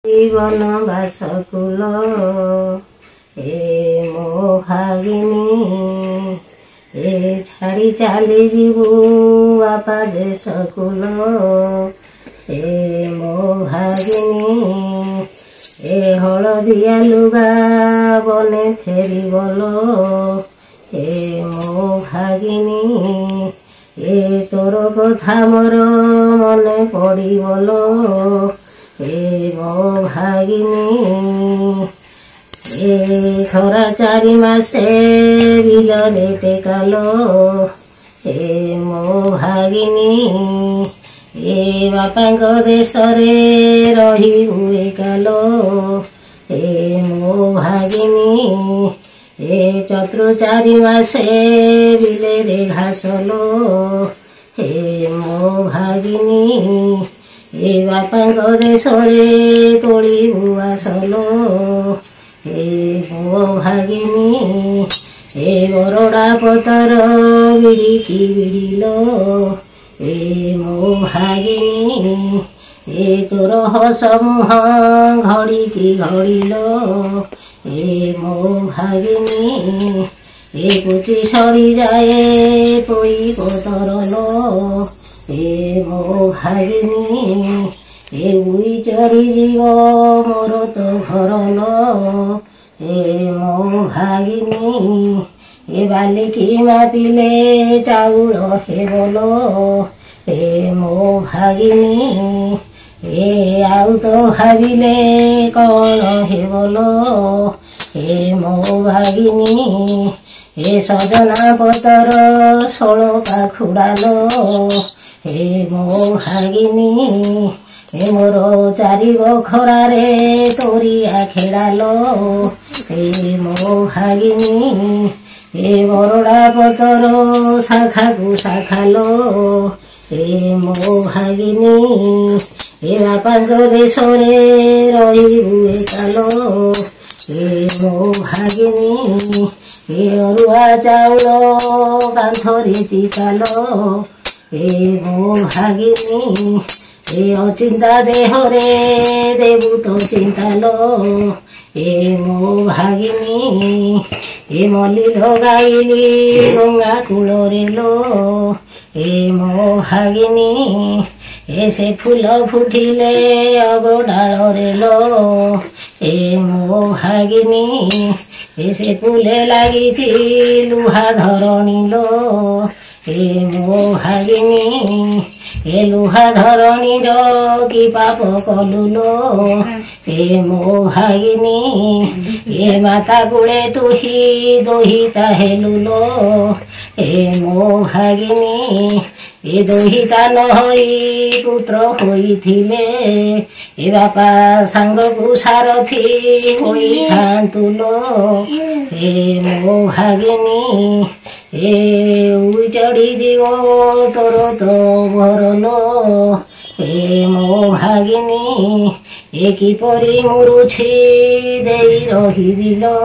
जीवन बासकुल ए मो भागिनी ए छाड़ी चली जीवु बापा देशकुल ए मो भागिनी ए हलदिया लुगा बने फेरी बोलो ए मो भागिनी ए तोर कथा मोर मने पड़ी बोलो ए मो भागिनी ए खरा चारि मासे बिलरे टेकालो ए मो भागिनी ए बापांको देशरे रहिबु एकालो ए मो भागिनी ए चतुर चारि मासे बिलेरे घासलो ए मो भागिनी ए बापांको देशरे तोळिबु आसलो ए मो भागिनी ए बरडा पतर बिड़िकी बिड़िलो ए मो भागिनी ए तोर हस मुह घड़िकी घड़िलो ए मो भागिनी ए कुची सड़ी जाए पोई पतरलो ए मो भागिनी ए उई चढ़ी जीव मोर तो घरलो ए मो भागिनी ए बालिकी मापिले चाउल हेबलो ए मो भागिनी ए आउ तो भाविले कौन हेबलो ए मो भागिनी ए सजना पतर सोलका खुड़ालो ए मो भागिनी ए मोर चारि बखरारे तोरिया खेड़ालो ए मो भागिनी ए बरडा पतर शाखा को शाखालो ए मो भागिनी ए बापांको देशरे रहिबु एकालो ए मो भागिनी ए अरुआ चाउल कांथरे चितालो ए मो भागिनी ए अचिंता देहरे देबु तो चिंतालो ए मो भागिनी ए मल्ली लगाइली गंगा कूलरे लो ए मो भागिनी ए से फूल फुटिले अग डालरे लो ए मो भागिनी ए से फूले लागिची लुहा धरणी लो ए मो भागिनी ए लुहा धरणी रो कि पाप कलुलो ए मो भागिनी ए माता गुड़े तुही दोहिता हेलुलो ए मो भागिनी ए दोहिता न होई पुत्र होइथिले ए बापा सांग को सारथी होई थांतुलो ए मो भागिनी ए उई चढ़ी जीव तोर तो भरलो ए मो भागिनी ए किपरि मुरुछि देई रहिबिलो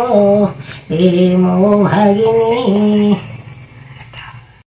ए मो भागिनी।